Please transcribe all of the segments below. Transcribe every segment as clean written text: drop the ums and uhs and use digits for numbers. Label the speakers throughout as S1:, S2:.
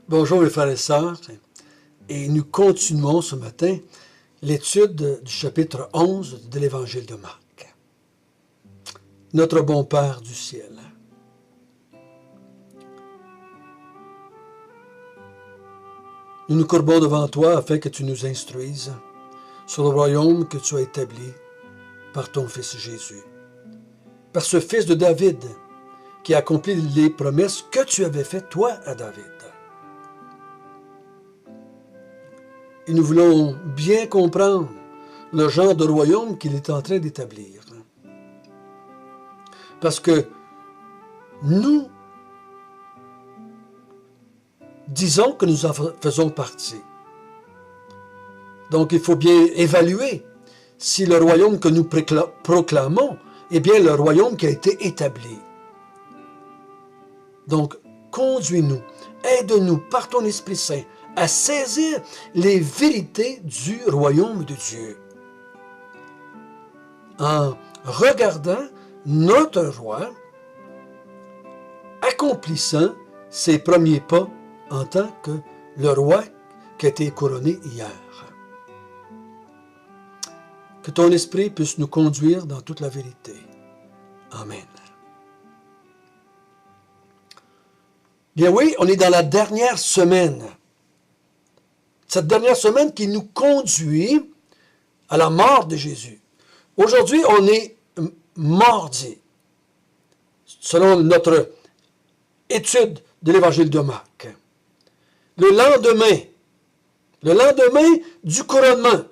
S1: Bonjour les frères et sœurs, et nous continuons ce matin l'étude du chapitre 11 de l'Évangile de Marc. Notre bon Père du ciel. Nous nous courbons devant toi afin que tu nous instruises sur le royaume que tu as établi par ton Fils Jésus, par ce Fils de David qui a accompli les promesses que tu avais faites toi à David. Et nous voulons bien comprendre le genre de royaume qu'il est en train d'établir. Parce que nous disons que nous en faisons partie. Donc il faut bien évaluer si le royaume que nous proclamons est bien le royaume qui a été établi. Donc conduis-nous, aide-nous par ton Esprit Saint à saisir les vérités du royaume de Dieu. En regardant notre roi accomplissant ses premiers pas en tant que le roi qui a été couronné hier. Que ton esprit puisse nous conduire dans toute la vérité. Amen. Bien oui, on est dans la dernière semaine. Cette dernière semaine qui nous conduit à la mort de Jésus. Aujourd'hui, on est mardi, selon notre étude de l'Évangile de Marc. Le lendemain du couronnement,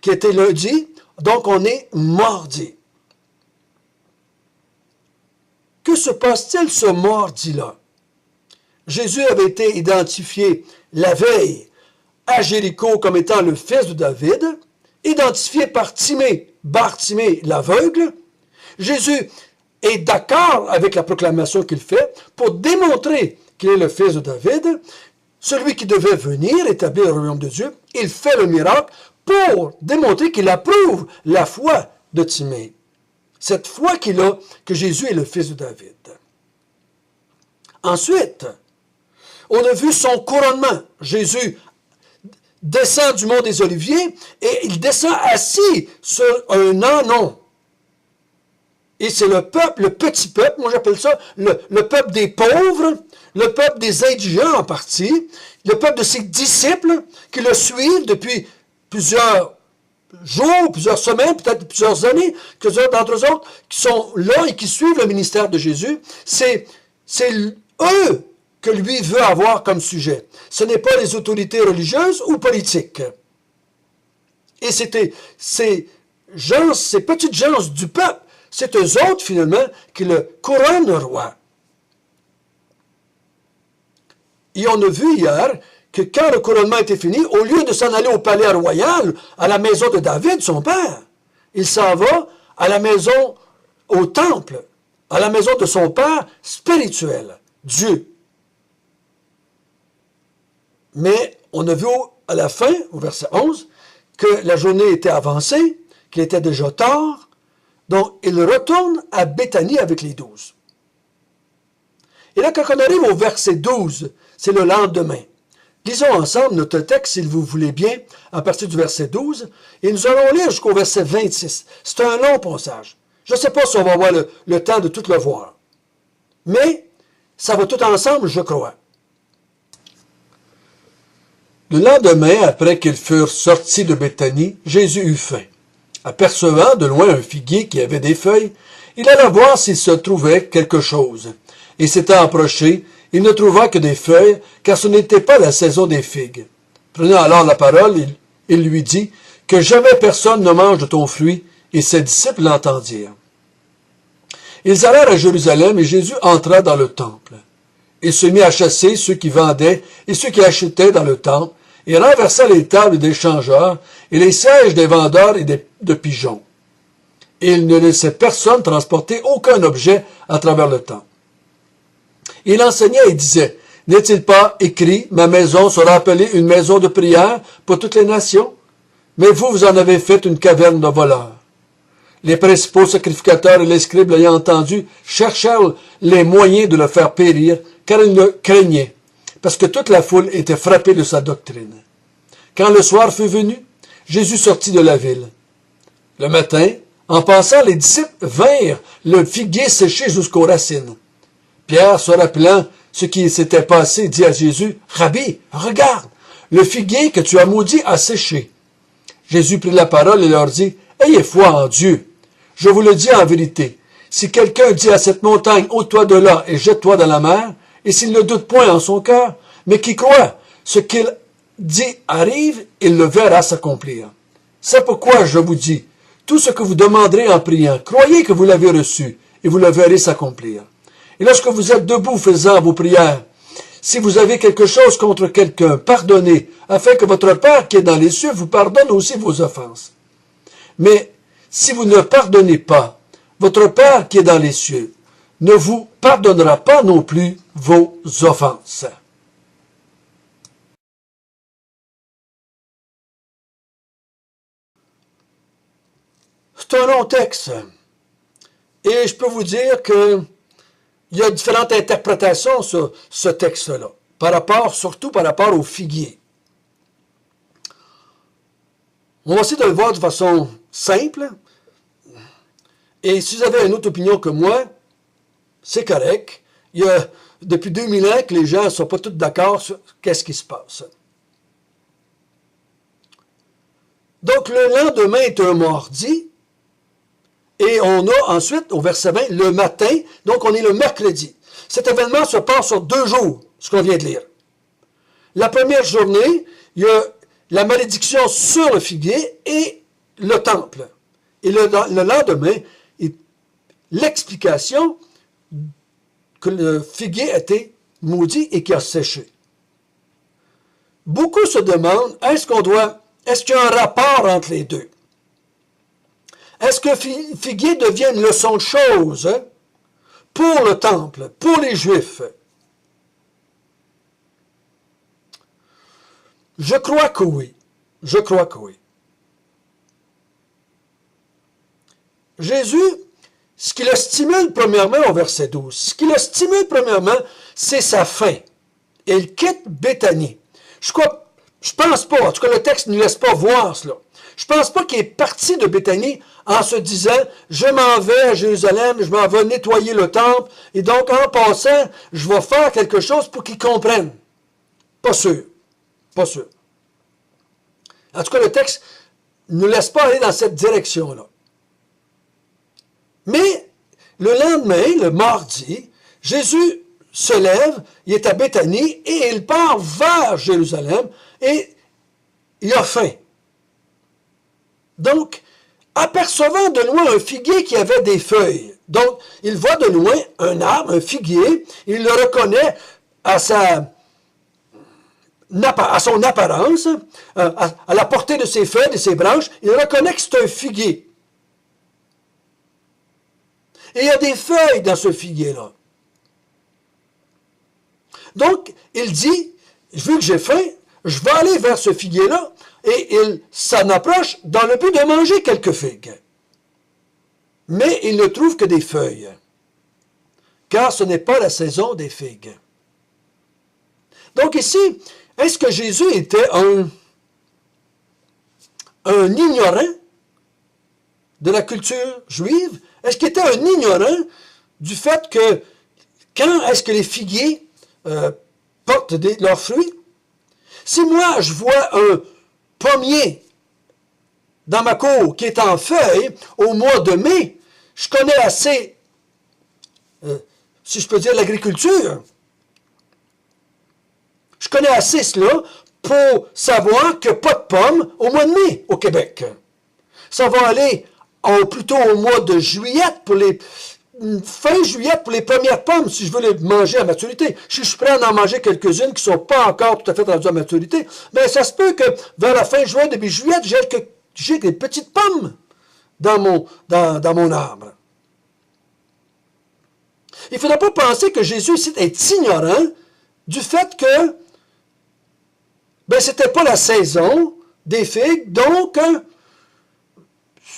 S1: qui était lundi, donc on est mardi. Que se passe-t-il ce mardi-là? Jésus avait été identifié la veille à Jéricho comme étant le fils de David, identifié par Bartimée l'aveugle. Jésus est d'accord avec la proclamation qu'il fait pour démontrer qu'il est le fils de David, celui qui devait venir établir le royaume de Dieu. Il fait le miracle pour démontrer qu'il approuve la foi de Timée. Cette foi qu'il a que Jésus est le fils de David. Ensuite, on a vu son couronnement. Jésus descend du mont des Oliviers et il descend assis sur un ânon. Et c'est le peuple, le petit peuple, moi j'appelle ça le peuple des pauvres, le peuple des indigents en partie, le peuple de ses disciples qui le suivent depuis plusieurs jours, plusieurs semaines, peut-être plusieurs années, quelques-uns d'entre eux autres qui sont là et qui suivent le ministère de Jésus. C'est eux que lui veut avoir comme sujet. Ce n'est pas les autorités religieuses ou politiques. Et c'était ces petites gens du peuple, c'est eux autres, finalement, qui le couronnent roi. Et on a vu hier que quand le couronnement était fini, au lieu de s'en aller au palais royal, à la maison de David, son père, il s'en va à la maison, au temple, à la maison de son père spirituel, Dieu. Mais on a vu à la fin, au verset 11, que la journée était avancée, qu'il était déjà tard, donc il retourne à Béthanie avec les 12. Et là, quand on arrive au verset 12, c'est le lendemain. Lisons ensemble notre texte, si vous voulez bien, à partir du verset 12, et nous allons lire jusqu'au verset 26. C'est un long passage. Je ne sais pas si on va avoir le temps de tout le voir. Mais ça va tout ensemble, je crois. Le lendemain, après qu'ils furent sortis de Béthanie, Jésus eut faim. Apercevant de loin un figuier qui avait des feuilles, il alla voir s'il se trouvait quelque chose. Et s'étant approché, il ne trouva que des feuilles, car ce n'était pas la saison des figues. Prenant alors la parole, il lui dit que jamais personne ne mange de ton fruit, et ses disciples l'entendirent. Ils allèrent à Jérusalem, et Jésus entra dans le temple. Il se mit à chasser ceux qui vendaient et ceux qui achetaient dans le temple, et renversa les tables des changeurs et les sièges des vendeurs et de pigeons. Et il ne laissait personne transporter aucun objet à travers le temple. Il enseignait et disait, « N'est-il pas écrit, ma maison sera appelée une maison de prière pour toutes les nations? Mais vous en avez fait une caverne de voleurs. » Les principaux sacrificateurs et les scribes l'ayant entendu cherchèrent les moyens de le faire périr, car ils le craignaient. parce que toute la foule était frappée de sa doctrine. Quand le soir fut venu, Jésus sortit de la ville. Le matin, en passant, les disciples vinrent le figuier séché jusqu'aux racines. Pierre, se rappelant ce qui s'était passé, dit à Jésus, « Rabbi, regarde, le figuier que tu as maudit a séché. » Jésus prit la parole et leur dit, « Ayez foi en Dieu. Je vous le dis en vérité, si quelqu'un dit à cette montagne, ôte-toi de là et jette-toi dans la mer, et s'il ne doute point en son cœur, mais qui croit ce qu'il dit arrive, il le verra s'accomplir. C'est pourquoi je vous dis, tout ce que vous demanderez en priant, croyez que vous l'avez reçu, et vous le verrez s'accomplir. Et lorsque vous êtes debout faisant vos prières, si vous avez quelque chose contre quelqu'un, pardonnez, afin que votre Père qui est dans les cieux vous pardonne aussi vos offenses. Mais si vous ne pardonnez pas, votre Père qui est dans les cieux ne vous pardonnera pas non plus vos offenses. C'est un long texte. Et je peux vous dire que il y a différentes interprétations sur ce texte-là, surtout par rapport au figuier. On va essayer de le voir de façon simple. Et si vous avez une autre opinion que moi, c'est correct. Il y a depuis 2000 ans que les gens ne sont pas tous d'accord sur qu'est-ce qui se passe. Donc, le lendemain est un mardi. Et on a ensuite, au verset 20, le matin, donc on est le mercredi. Cet événement se passe sur 2 jours, ce qu'on vient de lire. La première journée, il y a la malédiction sur le figuier et le temple. Et le lendemain, l'explication que le figuier a été maudit et qui a séché. Beaucoup se demandent, est-ce qu'il y a un rapport entre les deux? Est-ce que figuier devient une leçon de choses pour le temple, pour les Juifs? Je crois que oui. Je crois que oui. Jésus, ce qui le stimule premièrement au verset 12, ce qui le stimule premièrement, c'est sa faim. Il quitte Béthanie. Je pense pas, en tout cas le texte ne nous laisse pas voir cela. Je pense pas qu'il est parti de Béthanie en se disant, je m'en vais à Jérusalem, je m'en vais nettoyer le temple, et donc en passant, je vais faire quelque chose pour qu'ils comprennent. Pas sûr. Pas sûr. En tout cas, le texte ne nous laisse pas aller dans cette direction-là. Mais le lendemain, le mardi, Jésus se lève, il est à Béthanie, et il part vers Jérusalem, et il a faim. Donc, apercevant de loin un figuier qui avait des feuilles. Donc, il voit de loin un arbre, un figuier, il le reconnaît à son apparence, à la portée de ses feuilles, de ses branches, il reconnaît que c'est un figuier. Et il y a des feuilles dans ce figuier-là. Donc, il dit, vu que j'ai faim, je vais aller vers ce figuier-là, et il s'en approche dans le but de manger quelques figues. Mais il ne trouve que des feuilles, car ce n'est pas la saison des figues. Donc ici, est-ce que Jésus était un ignorant de la culture juive? Est-ce qu'il était un ignorant du fait que quand est-ce que les figuiers portent leurs fruits? Si moi, je vois un pommier dans ma cour qui est en feuilles au mois de mai, je connais assez, si je peux dire, l'agriculture. Je connais assez cela pour savoir qu'il n'y a pas de pommes au mois de mai au Québec. Ça va aller plutôt au mois de juillet, fin juillet pour les premières pommes, si je veux les manger à maturité. Si je suis prêt à en manger quelques-unes qui ne sont pas encore tout à fait rendues à maturité, mais ça se peut que vers la fin juin, début juillet, j'ai des petites pommes dans mon arbre. Il ne faudra pas penser que Jésus ici est ignorant du fait que ce n'était pas la saison des figues, donc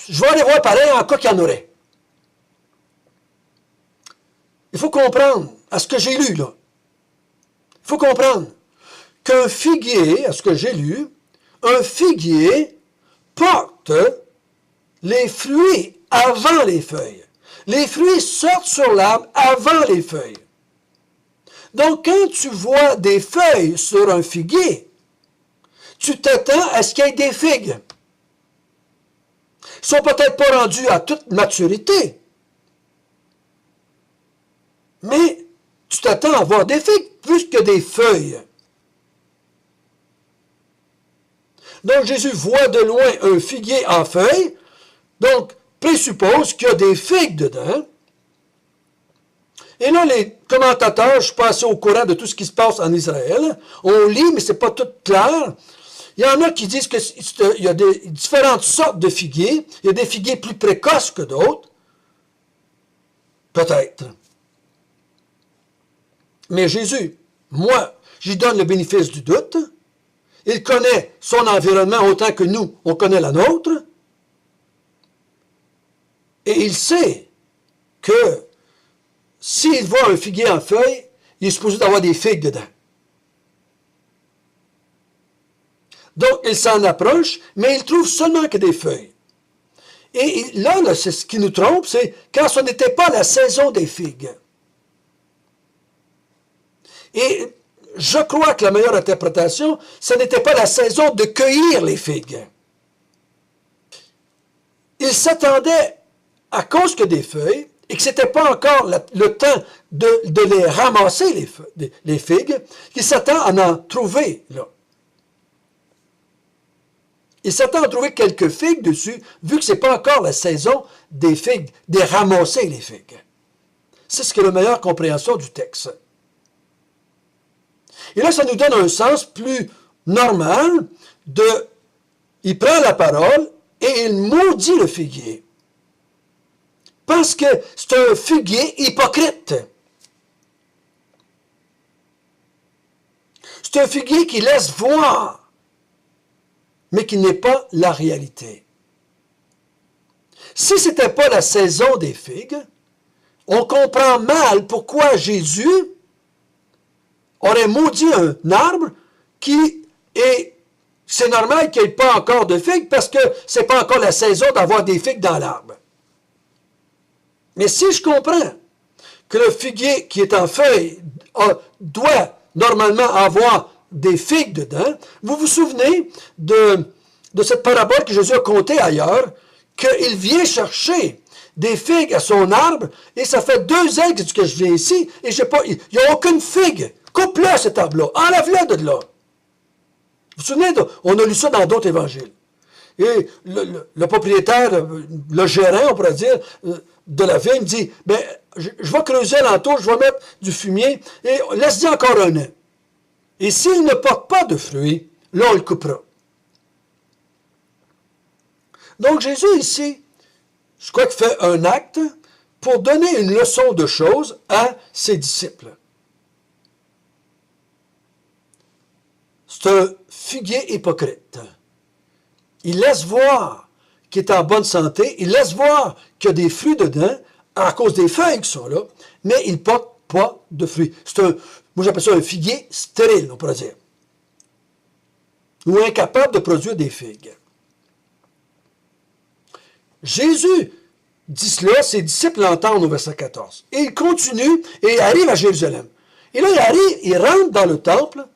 S1: je vais aller voir pareil en cas qu'il y en aurait. Il faut comprendre, à ce que j'ai lu là, il faut comprendre qu'un figuier, à ce que j'ai lu, un figuier porte les fruits avant les feuilles. Les fruits sortent sur l'arbre avant les feuilles. Donc, quand tu vois des feuilles sur un figuier, tu t'attends à ce qu'il y ait des figues. Ils ne sont peut-être pas rendus à toute maturité, mais tu t'attends à voir des figues plus que des feuilles. Donc, Jésus voit de loin un figuier en feuilles, donc présuppose qu'il y a des figues dedans. Et là, les commentateurs, je ne suis pas assez au courant de tout ce qui se passe en Israël. On lit, mais ce n'est pas tout clair. Il y en a qui disent qu'il y a différentes sortes de figuiers. Il y a des figuiers plus précoces que d'autres. Peut-être. Mais Jésus, moi, j'y donne le bénéfice du doute. Il connaît son environnement autant que nous, on connaît la nôtre. Et il sait que s'il voit un figuier en feuille, il est supposé avoir des figues dedans. Donc, il s'en approche, mais il trouve seulement que des feuilles. Et là, c'est ce qui nous trompe, c'est quand ce n'était pas la saison des figues. Et je crois que la meilleure interprétation, ce n'était pas la saison de cueillir les figues. Il s'attendait, à cause que des feuilles, et que ce n'était pas encore le temps de les ramasser, les figues, il s'attend à en trouver là. Il s'attend à trouver quelques figues dessus, vu que ce n'est pas encore la saison des figues, de ramasser les figues. C'est ce qui est la meilleure compréhension du texte. Et là, ça nous donne un sens plus normal il prend la parole et il maudit le figuier. Parce que c'est un figuier hypocrite. C'est un figuier qui laisse voir, mais qui n'est pas la réalité. Si ce n'était pas la saison des figues, on comprend mal pourquoi Jésus aurait maudit un arbre c'est normal qu'il n'y ait pas encore de figues parce que ce n'est pas encore la saison d'avoir des figues dans l'arbre. Mais si je comprends que le figuier qui est en feuille doit normalement avoir des figues dedans, vous vous souvenez de cette parabole que Jésus a contée ailleurs, qu'il vient chercher des figues à son arbre, et ça fait 2 ans que je viens ici, et il n'y a aucune figue. Coupe-le cet arbre-là, enlève-le de là. Vous vous souvenez, on a lu ça dans d'autres évangiles. Et le propriétaire, le gérant, on pourrait dire, de la vigne dit, ben, je vais creuser alentour, je vais mettre du fumier, et laisse-y encore 1 an. Et s'il ne porte pas de fruits, là, on le coupera. Donc Jésus ici, je crois qu'il fait un acte pour donner une leçon de choses à ses disciples. C'est un figuier hypocrite. Il laisse voir qu'il est en bonne santé, il laisse voir qu'il y a des fruits dedans, à cause des feuilles qui sont là, mais il ne porte pas de fruits. Moi j'appelle ça un figuier stérile, on pourrait dire. Ou incapable de produire des figues. Jésus dit cela, ses disciples l'entendent au verset 14. Et il continue et il arrive à Jérusalem. Et là, il rentre dans le temple,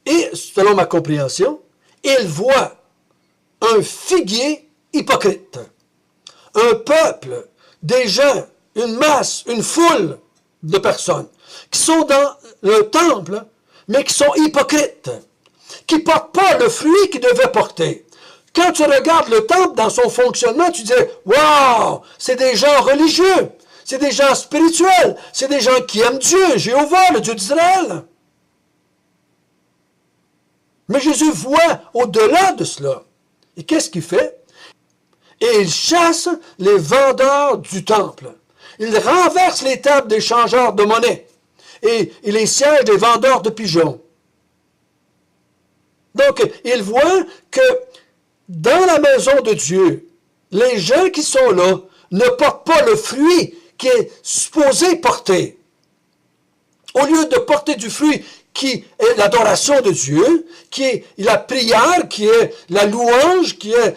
S1: et selon ma compréhension, il voit un figuier hypocrite. Un peuple, des gens, une masse, une foule de personnes qui sont dans le temple, mais qui sont hypocrites, qui ne portent pas le fruit qu'ils devaient porter. Quand tu regardes le temple dans son fonctionnement, tu dis « Wow! C'est des gens religieux, c'est des gens spirituels, c'est des gens qui aiment Dieu, Jéhovah, le Dieu d'Israël. » Mais Jésus voit au-delà de cela. Et qu'est-ce qu'il fait? Et il chasse les vendeurs du temple. Il renverse les tables des changeurs de monnaie et les sièges des vendeurs de pigeons. Donc, il voit que dans la maison de Dieu, les gens qui sont là ne portent pas le fruit qui est supposé porter. au lieu de porter du fruit qui est l'adoration de Dieu, qui est la prière, qui est la louange, qui est...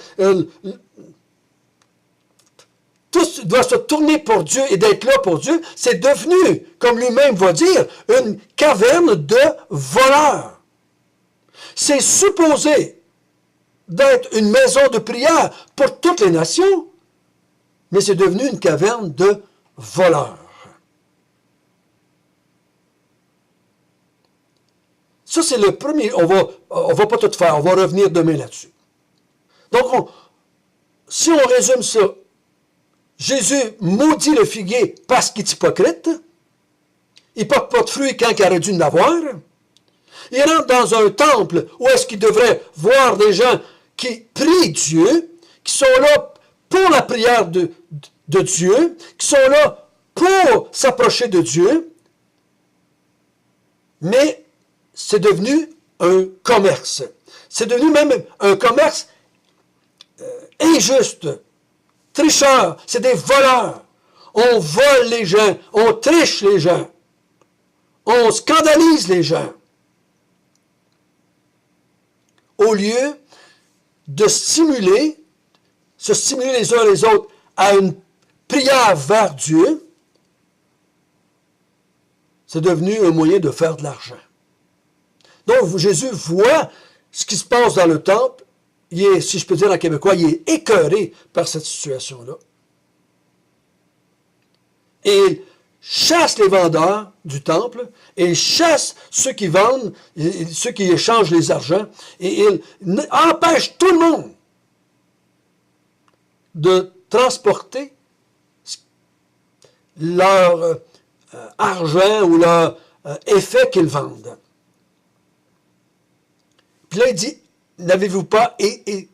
S1: tout doit se tourner pour Dieu et d'être là pour Dieu, c'est devenu, comme lui-même va dire, une caverne de voleurs. C'est supposé d'être une maison de prière pour toutes les nations, mais c'est devenu une caverne de voleurs. Ça, c'est le premier. On va pas tout faire. On va revenir demain là-dessus. Donc, si on résume ça, Jésus maudit le figuier parce qu'il est hypocrite. Il ne porte pas de fruits quand il aurait dû en avoir. Il rentre dans un temple où est-ce qu'il devrait voir des gens qui prient Dieu, qui sont là pour la prière de Dieu, qui sont là pour s'approcher de Dieu, mais c'est devenu un commerce. C'est devenu même un commerce injuste, tricheur, c'est des voleurs. On vole les gens, on triche les gens, on scandalise les gens. Au lieu de se stimuler les uns les autres à une prière vers Dieu, c'est devenu un moyen de faire de l'argent. Donc, Jésus voit ce qui se passe dans le temple. Il est, si je peux dire en québécois, il est écœuré par cette situation-là. Et il chasse les vendeurs du temple, et il chasse ceux qui vendent, ceux qui échangent les argents, et il empêche tout le monde de transporter leur argent ou leur effet qu'ils vendent. Puis là, il dit, n'avez-vous pas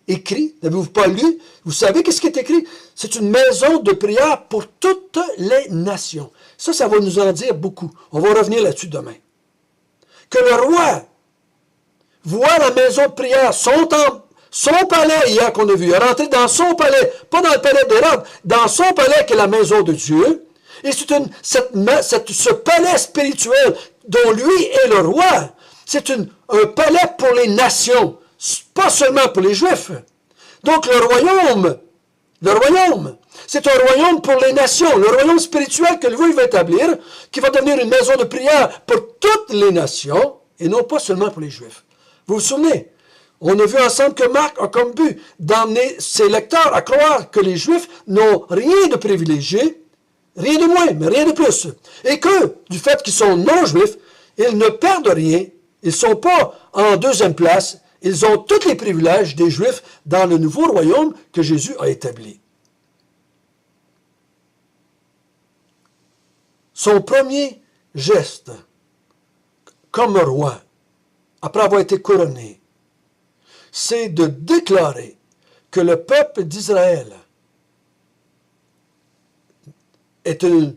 S1: écrit, n'avez-vous pas lu? Vous savez qu'est-ce qui est écrit? C'est une maison de prière pour toutes les nations. Ça va nous en dire beaucoup. On va revenir là-dessus demain. Que le roi voit la maison de prière, son palais, hier qu'on a vu, il est rentré dans son palais, pas dans le palais d'Hérode, dans son palais qui est la maison de Dieu. Et ce palais spirituel dont lui est le roi, c'est un palais pour les nations, pas seulement pour les Juifs. Donc le royaume, c'est un royaume pour les nations, le royaume spirituel que lui va établir, qui va devenir une maison de prière pour toutes les nations, et non pas seulement pour les Juifs. Vous vous souvenez? On a vu ensemble que Marc a comme but d'emmener ses lecteurs à croire que les Juifs n'ont rien de privilégié, rien de moins, mais rien de plus. Et que, du fait qu'ils sont non-juifs, ils ne perdent rien, ils ne sont pas en deuxième place, ils ont tous les privilèges des Juifs dans le nouveau royaume que Jésus a établi. Son premier geste, comme roi, après avoir été couronné, c'est de déclarer que le peuple d'Israël est un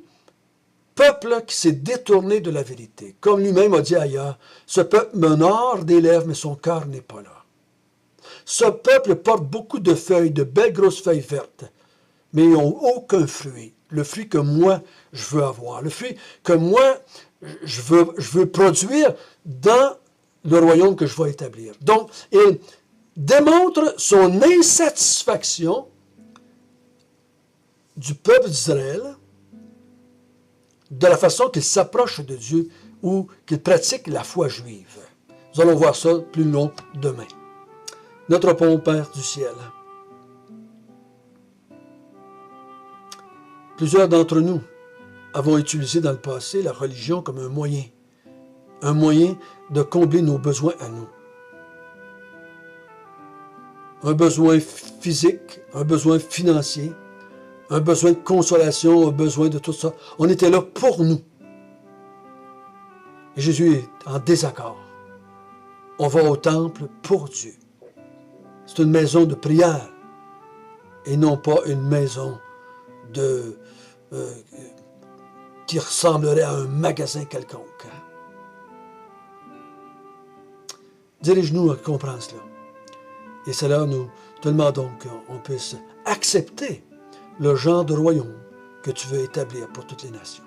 S1: peuple qui s'est détourné de la vérité. Comme lui-même a dit ailleurs, ce peuple m'honore des lèvres, mais son cœur n'est pas là. Ce peuple porte beaucoup de feuilles, de belles grosses feuilles vertes, mais ils n'ont aucun fruit. Le fruit que moi, je veux avoir. Le fruit que moi, je veux produire dans le royaume que je vais établir. Donc, il démontre son insatisfaction du peuple d'Israël de la façon qu'il s'approche de Dieu ou qu'il pratique la foi juive. Nous allons voir ça plus long demain. Notre bon Père du ciel, plusieurs d'entre nous avons utilisé dans le passé la religion comme un moyen de combler nos besoins à nous. Un besoin physique, un besoin financier, un besoin de consolation, un besoin de tout ça. On était là pour nous. Et Jésus est en désaccord. On va au temple pour Dieu. C'est une maison de prière et non pas une maison qui ressemblerait à un magasin quelconque. Dirige-nous à comprendre cela. Et cela, nous te demandons qu'on puisse accepter le genre de royaume que tu veux établir pour toutes les nations.